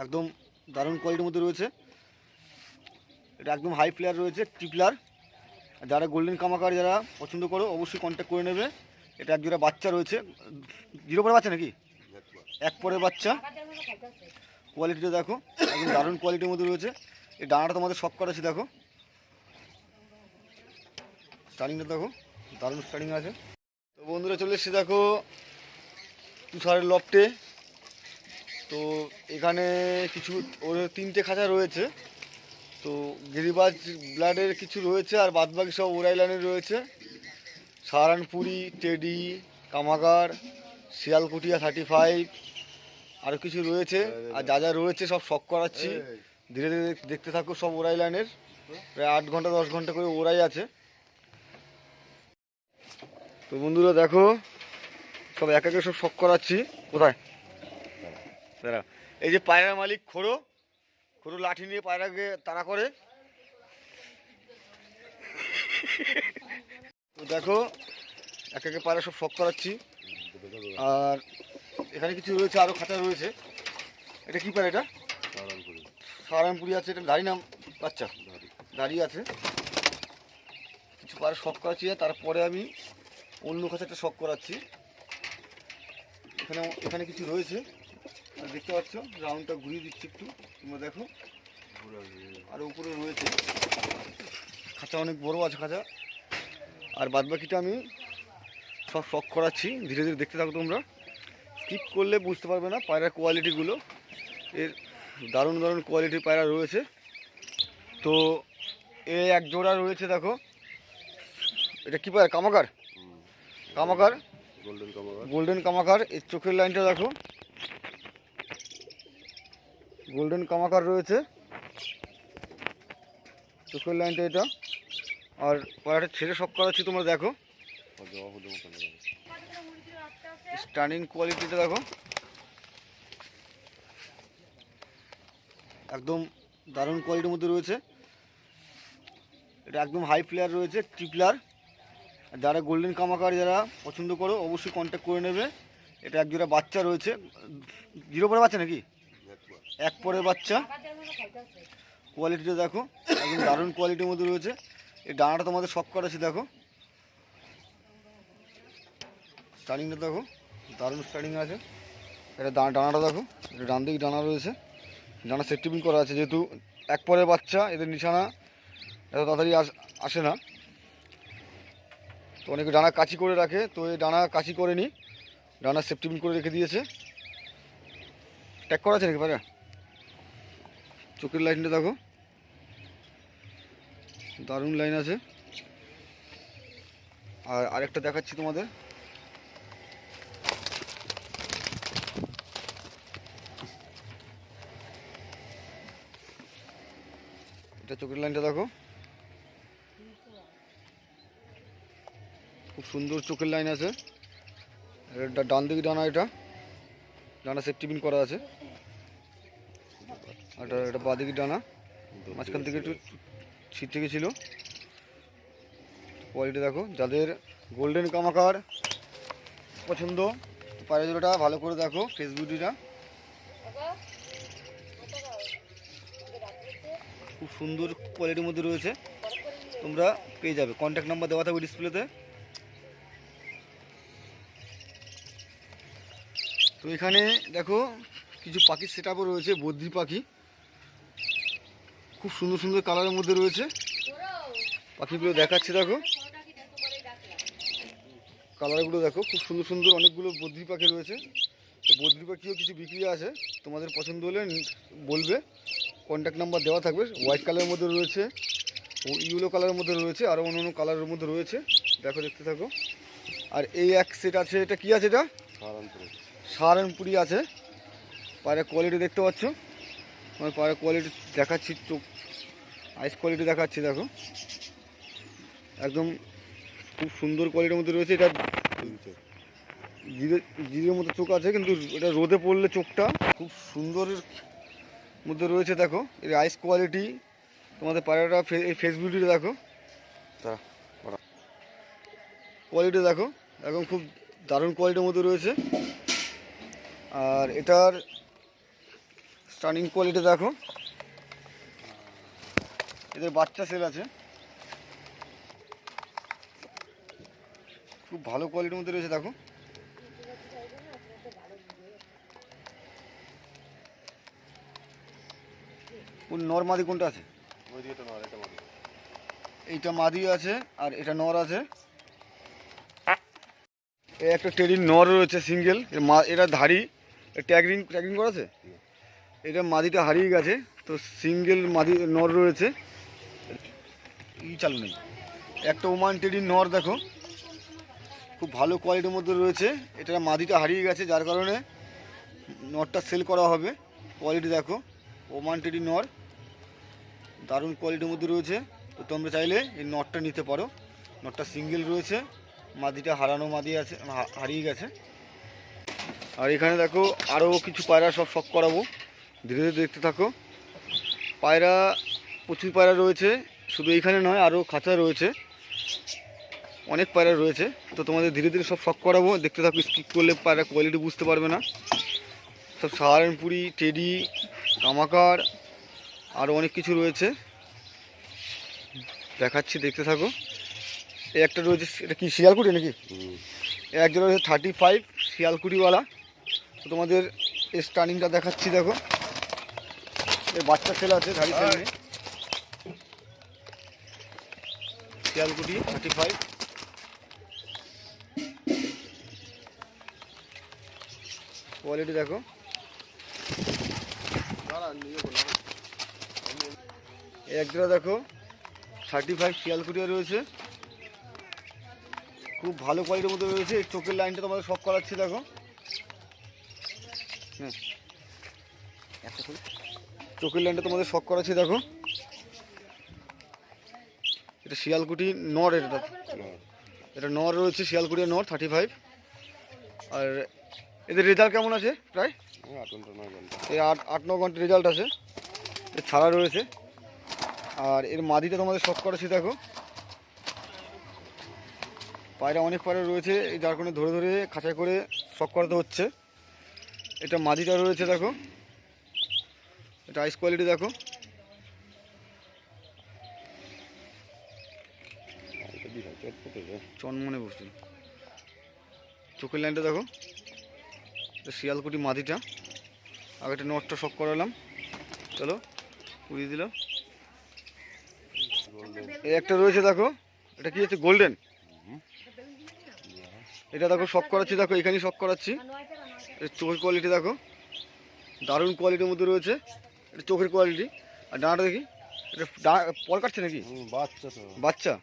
একদম দারুণ কোয়ালিটির মধ্যে রয়েছে। এটা একদম হাই ফ্লেয়ার রয়েছে, ট্রিপলার। যারা গোল্ডেন কামাকার যারা পছন্দ করো অবশ্যই কন্ট্যাক্ট করে নেবে। এটা এক জোড়া বাচ্চা রয়েছে, জিরো পরে বাচ্চা নাকি এক পরে বাচ্চা। কোয়ালিটিটা দেখো, একদম দারুণ কোয়ালিটির মধ্যে রয়েছে। এই ডানাটা তোমাদের শক করেছি, দেখো স্টারিংটা দেখো, দারুণ স্টারিং আছে। তো বন্ধুরা চলে এসেছি দেখো তুষারের লফটে। তো এখানে কিছু ওর 3টে খাঁচা রয়েছে। তো গিরিবাজ ব্লাডের কিছু রয়েছে, আর বাদবাকি সব ওরাইলানের রয়েছে। সাহারানপুরি, টেডি, কামাগার, শিয়ালকুটিয়া 35 আরও কিছু রয়েছে। আর যা যা রয়েছে সব শক করাচ্ছি, ধীরে ধীরে দেখতে থাকো। সব ওরাই লাইনের, প্রায় 8 ঘন্টা 10 ঘন্টা করে ওরাই আছে। তো বন্ধুরা দেখো সব এক একে সব শক করাচ্ছি। কোথায় তারা? এই যে পায়রার মালিক খোড়ো, খোড়ো লাঠি নিয়ে পায়রাকে তাড়া করে। তো দেখো এক একে পায়রা সব শক করাচ্ছি। আর এখানে কিছু রয়েছে, আরও খাঁচা রয়েছে। এটা কি পায়রা? এটা সাহারানপুরি আছে। এটা ধারি নাম বাচ্চা, দাঁড়িয়ে আছে। কিছু পায়রা শক করাচ্ছি, তারপরে আমি অন্য খাঁচাটা শক করাচ্ছি। এখানে কিছু রয়েছে, দেখতে পাচ্ছ। রাউন্ডটা ঘুরিয়ে দিচ্ছি একটু, তোমরা দেখো। আর উপরে রয়েছে খাঁচা, অনেক বড় আছে খাঁচা। আর বাদবাকিটা আমি সব শক করাচ্ছি, ধীরে ধীরে দেখতে থাকো তোমরা। স্কিপ করলে বুঝতে পারবে না পায়রার কোয়ালিটিগুলো। এর দারুণ দারুণ কোয়ালিটির পায়রা রয়েছে। তো এ এক জোড়া রয়েছে দেখো। এটা কি পায়রা? কামাকার, কামাকার, গোল্ডেন কামাকার। এর চোখের লাইনটা দেখো, গোল্ডেন কামাকার রয়েছে চোখের লাইনটা এটা। আর পায়রাটা ছেড়ে শক করাচ্ছি, তোমরা দেখো। স্টানিং কোয়ালিটিটা দেখো, একদম দারুণ কোয়ালিটির মধ্যে রয়েছে। এটা একদম হাই ফ্লেয়ার রয়েছে, ট্রিপলার। যারা গোল্ডেন কামাকার যারা পছন্দ করো অবশ্যই কন্ট্যাক্ট করে নেবে। এটা এক জোড়া বাচ্চা রয়েছে, জিরো পরে বাচ্চা নাকি এক পরে বাচ্চা। কোয়ালিটিটা দেখো, একদম দারুণ কোয়ালিটির মধ্যে রয়েছে। এই ডানাটা তোমাদের শক করেছি, দেখো স্টারিংটা দেখো, দারুণ স্টারিং আছে। এটা ডানাটা দেখো, এটা ডান দিকে ডানা রয়েছে। ডানা সেফটিপিং করা আছে, যেহেতু এক পরে বাচ্চা, এদের নিশানা এত তাড়াতাড়ি আসে না। তো অনেকে ডানা কাচি করে রাখে, তো এই ডানা কাচি করে নি, ডানা সেফটিপিং করে রেখে দিয়েছে। ট্যাগ করা আছে নাকি পায়রা? চোখের লাইনটা দেখো, দারুণ লাইন আছে। আর আরেকটা দেখাচ্ছি তোমাদের। এটা চোখের লাইনটা দেখো, খুব সুন্দর চোখের লাইন আছে। এটা ডান দিকে ডানা, এটা ডানা সেফটিপিন করা আছে। আর এটা বাঁ দিকে ডানা, মাঝখান থেকে একটু ছিটকে গেছিল। কোয়ালিটি দেখো, যাদের গোল্ডেন কামাকার পছন্দ পায়রা জোড়াটা ভালো করে দেখো। ফেসবুকটা খুব সুন্দর কোয়ালিটির মধ্যে রয়েছে, তোমরা পেয়ে যাবে। কন্ট্যাক্ট নাম্বার দেওয়া থাকবে ডিসপ্লেতে। তো এখানে দেখো কিছু পাখির সেট আপও রয়েছে, বদ্রি পাখি, খুব সুন্দর সুন্দর কালারের মধ্যে রয়েছে। পাখিগুলো দেখাচ্ছি, দেখো কালারগুলো দেখো, খুব সুন্দর সুন্দর অনেকগুলো বদ্রি পাখি রয়েছে। তো বদ্রি পাখিও কিছু বিক্রি আছে, তোমাদের পছন্দ হলে বলবে। কন্ট্যাক্ট নাম্বার দেওয়া থাকবে। হোয়াইট কালারের মধ্যে রয়েছে, ও ইয়েলো কালারের মধ্যে রয়েছে, আরও অন্য অন্য কালারের মধ্যে রয়েছে। দেখো, দেখতে থাকো। আর এই এক সেট আছে, এটা কি আছে? এটা সাহারানপুরি আছে। পায়রা কোয়ালিটি দেখতে পাচ্ছ, আমার পায়রা কোয়ালিটি দেখাচ্ছি, চোখ আইস কোয়ালিটি দেখাচ্ছি, দেখো একদম খুব সুন্দর কোয়ালিটির মধ্যে রয়েছে। এটা জিরের মতো চোখ আছে, কিন্তু এটা রোদে পড়লে চোখটা খুব সুন্দরের মধ্যে রয়েছে। দেখো এর আইস কোয়ালিটি, তোমাদের পায়রাটা এই ফেসবুকটা দেখো, কোয়ালিটি দেখো, একদম খুব দারুণ কোয়ালিটির মধ্যে রয়েছে। আর এটার স্টার্নিং কোয়ালিটি দেখো, এদের বাচ্চা সেল আছে, খুব ভালো কোয়ালিটির মধ্যে রয়েছে দেখো। কোন নর মাদি কোনটা আছে? এইটা মাদি আছে আর এটা নর আছে। এই একটা টেডির নর রয়েছে সিঙ্গেল, এটা ধাড়ি ট্যাগরিং করা আছে। এটা মাদিটা হারিয়ে গেছে, তো সিঙ্গেল মাদি নর রয়েছে, চালু নেই। একটা ওমান টেডির নর দেখো, খুব ভালো কোয়ালিটির মধ্যে রয়েছে। এটা মাদিটা হারিয়ে গেছে, যার কারণে নরটা সেল করা হবে। কোয়ালিটি দেখো, ওমান টেডির নর, দারুণ কোয়ালিটির মধ্যে রয়েছে। তো তোমরা চাইলে এই নটটা নিতে পারো। নটটা সিঙ্গেল রয়েছে, মাদিটা হারানো মাদি আছে, হারিয়ে গেছে। আর এখানে দেখো আরও কিছু পায়রা সব শখ করাবো, ধীরে ধীরে দেখতে থাকো। পায়রা প্রচুর পায়রা রয়েছে, শুধু এইখানে নয়, আরও খাঁচা রয়েছে, অনেক পায়রা রয়েছে। তো তোমাদের ধীরে ধীরে সব শখ করাবো, দেখতে থাকো। স্কিপ করলে পায়রা কোয়ালিটি বুঝতে পারবে না। সব সাহারানপুরি, টেডি, কামাকার, আরও অনেক কিছু রয়েছে, দেখাচ্ছি, দেখতে থাকো। এই একটা রয়েছে, এটা কি শিয়ালকুটি নাকি? একজন রয়েছে 35 শিয়ালকুটিওয়ালা। তো তোমাদের স্টার্নিংটা দেখাচ্ছি দেখো, এর বাচ্চা ছেলে আছে, ধাড়ি ছেলে, শিয়ালকুটি 35। কোয়ালিটি দেখো, একজোড়া দেখো 35 শিয়ালকুটিয়া রয়েছে, খুব ভালো কোয়ালিটির মধ্যে রয়েছে। চোখের লাইনটা তোমাদের শখ করাচ্ছি দেখো, হ্যাঁ চোখের লাইনটা তোমাদের শখ করাচ্ছি দেখো। এটা শিয়ালকুটি নর, এটা নর রয়েছে, শিয়ালকুটিয়া নর 35। আর এদের রেজাল্ট কেমন আছে? প্রায় 8-9 ঘন্টা রেজাল্ট আছে, এর ছাড়া রয়েছে। আর এর মাদিটা তোমাদের শখ করাচ্ছি দেখো, পায়রা অনেক পায়রা রয়েছে, যার কারণে ধরে ধরে খাঁচাই করে শখ করাতে হচ্ছে। এটা মাদিটা রয়েছে দেখো, এটা আইস কোয়ালিটি দেখো, চনমনে বসছে। চোখের লাইনটা দেখো, এটা শিয়ালকুটি মাদিটা। আগে একটা নটটা শখ করালাম, চলো উড়িয়ে দিল। এই একটা রয়েছে দেখো, এটা কি হচ্ছে? গোল্ডেন। এটা দেখো শখ করাচ্ছি দেখো, এখানেই শখ করাচ্ছি। এর চোখের কোয়ালিটি দেখো, দারুণ কোয়ালিটির মধ্যে রয়েছে। এটা চোখের কোয়ালিটি। আর ডানাটা দেখি, এটা পর কাটছে নাকি? বাচ্চা,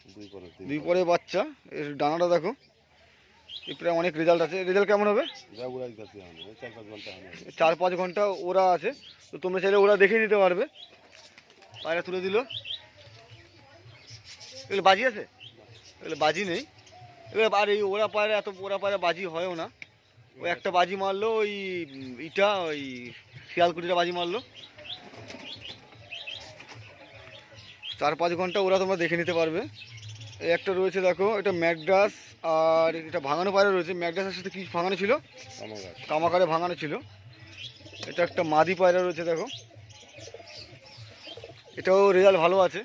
দুই পরে বাচ্চা। এর ডানাটা দেখো, এই প্রায় অনেক রেজাল্ট আছে। রেজাল্ট কেমন হবে? 4-5 ঘন্টা ওরা আছে, তো তোমরা চাইলে ওরা দেখে নিতে পারবে। পায়রা তুলে দিল। এগুলো বাজি আছে? এগুলো বাজি নেই। এবার আর এই ওরা পায়রা বাজি হয়ও না। ওই একটা বাজি মারলো, ওই শিয়ালকুটিটা বাজি মারলো। 4-5 ঘন্টা ওরা তোমরা দেখে নিতে পারবে। এই একটা রয়েছে দেখো, এটা ম্যাকডাস, আর এটা ভাঙানো পায়রা রয়েছে। ম্যাকডাসের সাথে কি ভাঙানো ছিল? কামাকারে ভাঙানো ছিল। এটা একটা মাদি পায়রা রয়েছে দেখো, এটাও রেজাল্ট ভালো আছে,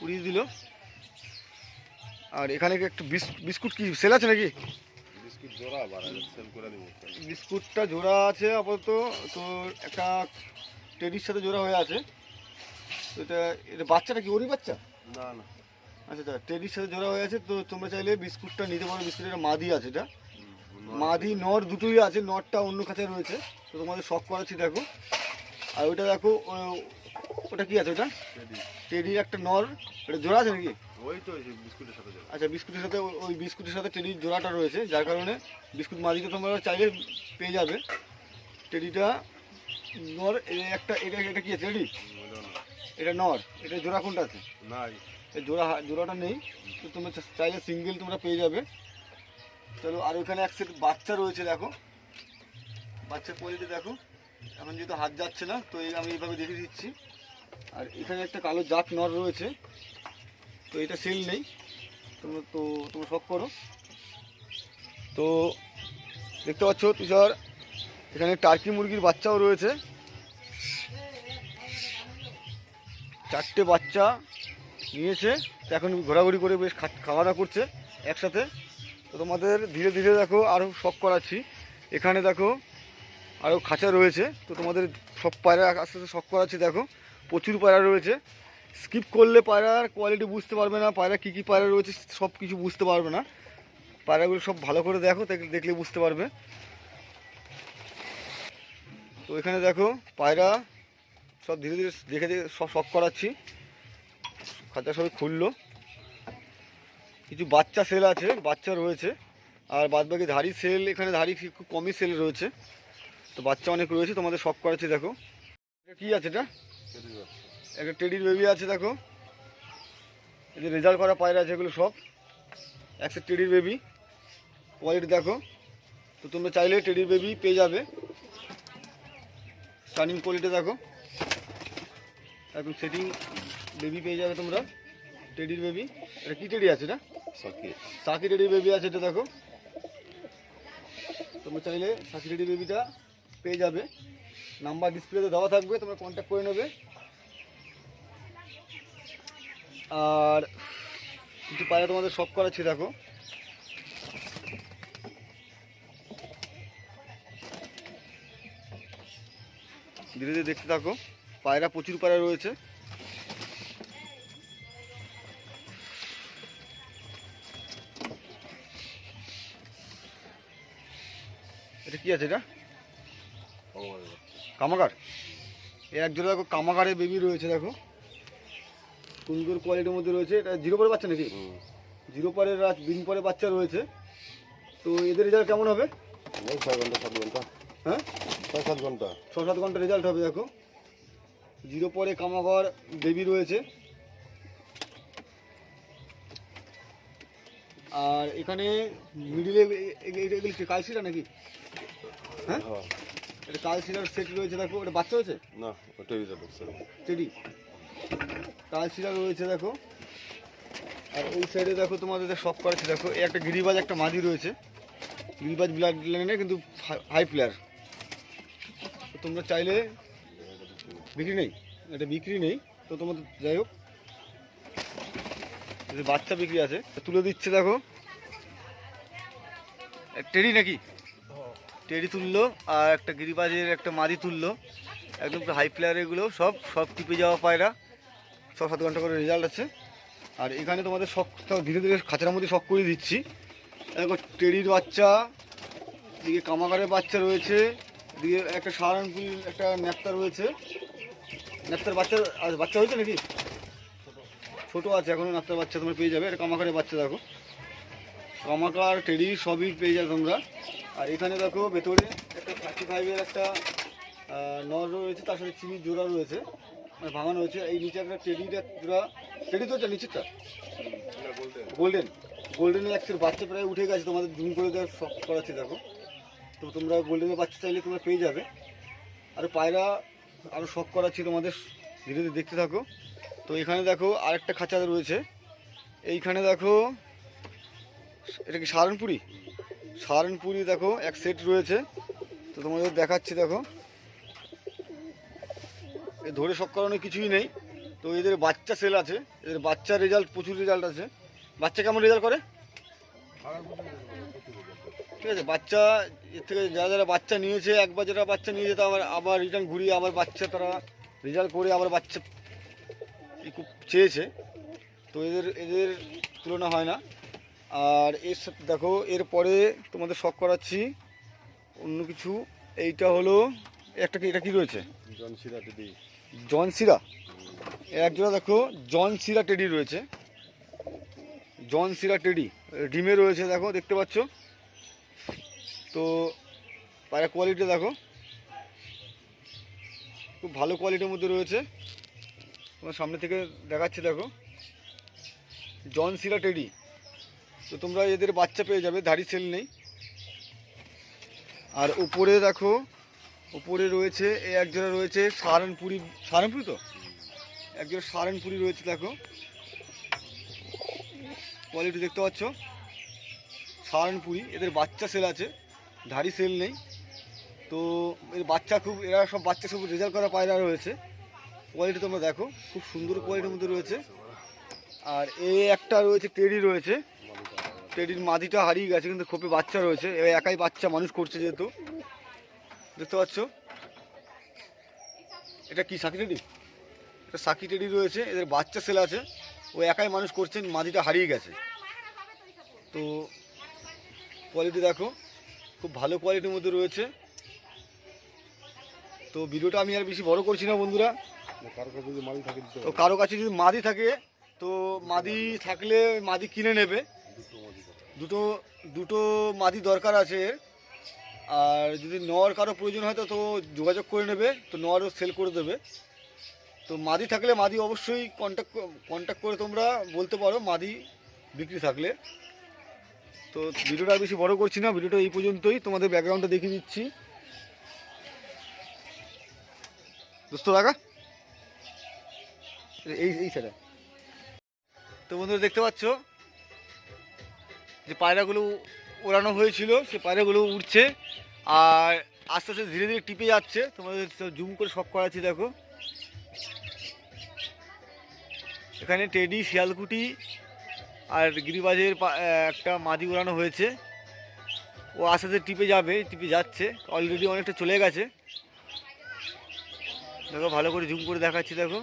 উড়িয়ে দিল। আর এখানে একটু বিস্কুট কি সেল আছে নাকি? বিস্কুটটা জোড়া আছে আপাতত, তো একটা টেডির সাথে জোড়া হয়ে আছে। তো এটা বাচ্চাটা কি ওরই বাচ্চা? না না, আচ্ছা আচ্ছা, টেডির সাথে জোড়া হয়ে আছে। তো তোমরা চাইলে বিস্কুটটা নিতে পারো। বিস্কুটের মাদি আছে, এটা মাদি নর দুটোই আছে, নরটা অন্য খাঁচায় রয়েছে। তো তোমাদের শখ করাচ্ছি দেখো। আর ওইটা দেখো, ওটা কি আছে? ওটা টেডির একটা নর, এটা জোড়া আছে নাকি? ওই তো বিস্কুটের সাথে। আচ্ছা, বিস্কুটের সাথে, ওই বিস্কুটের সাথে টেডির জোড়াটা রয়েছে, যার কারণে বিস্কুট মাদিটা তোমরা চাইলে পেয়ে যাবে। টেডিটা নর, এটা কি আছে? টেডি এটা নর, এটা জোড়া কোনটা আছে? না, এই জোড়াটা নেই। তো তোমরা চাইলে সিঙ্গেল তোমরা পেয়ে যাবে। চলো, আর ওইখানে এক সেট বাচ্চা রয়েছে দেখো, বাচ্চার কোয়ালিটি দেখো। এখন যেহেতু হাত যাচ্ছে না, তো আমি এইভাবে দেখে দিচ্ছি। আর এখানে একটা কালো জাত নর রয়েছে, তো এটা সেল নেই। তোমরা শখ করো। তো দেখতে পাচ্ছ তুষার, এখানে টার্কি মুরগির বাচ্চাও রয়েছে, 4টে বাচ্চা নিয়েছে। তো এখন ঘোরাঘুরি করে বেশ খাওয়া দাওয়া করছে একসাথে। তো তোমাদের ধীরে ধীরে দেখো আরও শখ করাচ্ছি। এখানে দেখো আরও খাঁচা রয়েছে, তো তোমাদের সব পায়রা আস্তে আস্তে শখ করাচ্ছি। দেখো প্রচুর পায়রা রয়েছে, স্কিপ করলে পায়রার কোয়ালিটি বুঝতে পারবে না, পায়রা কী কী পায়রা রয়েছে সব কিছু বুঝতে পারবে না। পায়রাগুলো সব ভালো করে দেখো, দেখলে বুঝতে পারবে। তো এখানে দেখো পায়রা সব ধীরে ধীরে দেখে দেখে সব শখ করাচ্ছি। খাঁচা সবই খুললো, কিছু বাচ্চা সেল আছে, বাচ্চা রয়েছে, আর বাদবাকি ধাড়ি সেল, এখানে ধাড়ি খুব কমই সেল রয়েছে, তো বাচ্চা অনেক রয়েছে। তোমাদের শখ করাচ্ছি। দেখো এটা কী আছে, এটা একটা টেডির বেবি আছে। দেখো এই যে রেজাল্ট করা পায়রা আছে, এগুলো সব একটা টেডির বেবি। কোয়ালিটি দেখো। তো তোমরা চাইলে টেডির বেবি পেয়ে যাবে। স্টার্নিং কোয়ালিটি দেখো, একদম সেটিং বেবি পেয়ে যাবে তোমরা, টেডির বেবি। এটা কী টেডি আছে, এটা সাকি টেডির বেবি আছে। এটা দেখো, তোমরা চাইলে সাকি টেডির বেবিটা পেয়ে যাবে। নাম্বার ডিসপ্লেতে দেওয়া থাকবে, তোমরা কন্ট্যাক্ট করে নেবে। আর কিছু পায়রা তোমাদের শখ করাচ্ছি। দেখো ধীরে ধীরে দেখতে থাকো, পায়রা প্রচুর পায়রা রয়েছে। এটা কি আছে, এটা কামাকার। এর এক জোড়া দেখো কামাকারের বেবি রয়েছে। দেখো সুন্দর কোয়ালিটির মধ্যে রয়েছে। এটা 0 পরে বাচ্চা নাকি? 0 পরের দিন পরে বাচ্চা রয়েছে। তো এদের রেজাল্ট কেমন হবে? 6 ঘন্টা 7 ঘন্টা। হ্যাঁ 6-7 ঘন্টা, 6-7 ঘন্টা রেজাল্ট হবে। দেখো 0 পরে কামাকার বেবি রয়েছে। আর এখানে মিডিলে এগুলি কালশিরা নাকি? হ্যাঁ এটা কালশিরার সেট রয়েছে। দেখো এটা বাচ্চা হয়েছে না ওটাই টেডি, কালশিরা রয়েছে। দেখো আর ওই সাইডে দেখো তোমাদের শখ করেছে। দেখো এই একটা গিরিবাজ, একটা মাদি রয়েছে। গিরিবাজ ব্লাড লাইনে কিন্তু হাই প্লেয়ার। তো তোমরা চাইলে বিক্রি নেই, এটা বিক্রি নেই। তো তোমাদের যাই হোক বাচ্চা বিক্রি আছে, তুলে দিচ্ছে। দেখো টেডি নাকি? টেডি তুললো, আর একটা গিরিবাজের একটা মাদি তুললো, একদম হাই প্লেয়ার। এগুলো সব টিপে যাওয়া পায়রা, 6-7 ঘন্টা করে রেজাল্ট আছে। আর এখানে তোমাদের শখ ধীরে ধীরে খাঁচার মধ্যে শখ করে দিচ্ছি। দেখো টেডির বাচ্চা, দিকে কামাকারের বাচ্চা রয়েছে, দিকে একটা সাহারানপুরির একটা ন্যাপ্তা রয়েছে। ন্যাপ্তার বাচ্চা হয়েছে নাকি? ছোটো আছে এখনও, ন্যাপ্তার বাচ্চা তোমরা পেয়ে যাবে। এটা কামাকারের বাচ্চা। দেখো কামাকার টেডি সবই পেয়ে যাবে তোমরা। আর এখানে দেখো ভেতরে একটা 35-এর একটা নর রয়েছে, তার সাথে চিনির জোড়া রয়েছে, মানে ভাঙানো হয়েছে। এই নিচে একটা টেডির জোড়া, টেডি তো নিচেরটা গোল্ডেনের একটা বাচ্চা প্রায় উঠে গেছে, তোমাদের জুম করে দেওয়ার শখ করাচ্ছে। দেখো তো তোমরা গোল্ডেনের বাচ্চা চাইলে তোমরা পেয়ে যাবে। আর পায়রা আরও শখ করাচ্ছি তোমাদের, ধীরে ধীরে দেখতে থাকো। তো এখানে দেখো আরেকটা খাঁচা রয়েছে। এইখানে দেখো এটা কি সাহারানপুরি দেখো এক সেট রয়েছে। তো তোমাদের দেখাচ্ছি। দেখো এ ধরে শখ করানোর কিছুই নেই। তো এদের বাচ্চা সেল আছে, এদের বাচ্চা রেজাল্ট প্রচুর রেজাল্ট আছে। বাচ্চা কেমন রেজাল্ট করে? ঠিক আছে, বাচ্চা এর থেকে যারা বাচ্চা নিয়েছে, একবার যারা বাচ্চা নিয়ে যেতে আবার রিটার্ন ঘুরিয়ে আবার বাচ্চা তারা রেজাল্ট করে আবার বাচ্চা খুব চেয়েছে। তো এদের তুলনা হয় না। আর এর সাথে দেখো এরপরে তোমাদের শখ করাচ্ছি অন্য কিছু। এইটা হলো এটা কি রয়েছে? জনসিরা একজোড়া। দেখো জনসিরা টেডি রয়েছে, জনসিরা টেডি ডিমে রয়েছে। দেখো দেখতে পাচ্ছ। তো পায়রা কোয়ালিটি দেখো খুব ভালো কোয়ালিটির মধ্যে রয়েছে, তোমার সামনে থেকে দেখাচ্ছি। দেখো জনসিরা টেডি। তো তোমরা এদের বাচ্চা পেয়ে যাবে, ধাড়ি সেল নেই। আর উপরে দেখো, উপরে রয়েছে এই একজোড়া রয়েছে সাহারানপুরি তো একজোড়া সাহারানপুরি রয়েছে। দেখো কোয়ালিটি দেখতে পাচ্ছ, সাহারানপুরি। এদের বাচ্চা সেল আছে, ধাড়ি সেল নেই। তো এর বাচ্চা এরা সব বাচ্চা সব রেজাল্ট করা পায়রা রয়েছে। কোয়ালিটি তোমরা দেখো, খুব সুন্দর কোয়ালিটির মধ্যে রয়েছে। আর এই একটা রয়েছে টেডি রয়েছে, টেডির মাদিটা হারিয়ে গেছে কিন্তু খোপে বাচ্চা রয়েছে, একাই বাচ্চা মানুষ করছে যেহেতু, দেখতে পাচ্ছ। এটা কি সাকি টেডি? এটা সাকি টেডি রয়েছে, এদের বাচ্চা সেল আছে, ও একাই মানুষ করছেন, মাদিটা হারিয়ে গেছে। তো কোয়ালিটি দেখো, খুব ভালো কোয়ালিটির মধ্যে রয়েছে। তো ভিডিওটা আমি আর বেশি বড় করছি না বন্ধুরা। তো কারো কাছে যদি মাদি থাকে তো মাদি থাকলে মাদি কিনে নেবে, দুটো মাদি দরকার আছে। আর যদি নর কারো প্রয়োজন হয় তো যোগাযোগ করে নেবে, তো নরও সেল করে দেবে। তো মাদি থাকলে মাদি অবশ্যই কন্ট্যাক্ট করে তোমরা বলতে পারো মাদি বিক্রি থাকলে। তো ভিডিওটা আর বেশি বড় করছি না, ভিডিওটা এই পর্যন্তই। তোমাদের ব্যাকগ্রাউন্ডটা দেখিয়ে দিচ্ছি দোস্ত লাগা এই সাইডে। তো বন্ধুরা দেখতে পাচ্ছ যে পায়রাগুলো ওড়ানো হয়েছিল, সে পায়রাগুলো উঠছে আর আস্তে আস্তে ধীরে ধীরে টিপে যাচ্ছে। তোমাদের জুম করে সব করাচ্ছি দেখো। এখানে টেডি, শিয়ালকুটি আর গিরিবাজের একটা মাদি উড়ানো হয়েছে, ও আস্তে আস্তে টিপে যাচ্ছে, অলরেডি অনেকটা চলে গেছে। দেখো ভালো করে জুম করে দেখাচ্ছি দেখো।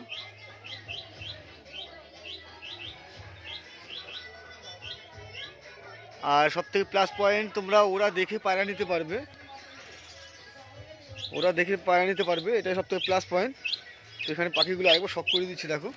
আর সবথেকে প্লাস পয়েন্ট, তোমরা ওরা দেখে পায়রা নিতে পারবে, এটাই সবথেকে প্লাস পয়েন্ট। তো এখানে পাখিগুলো আরেকবার শক করে দিচ্ছি দেখো।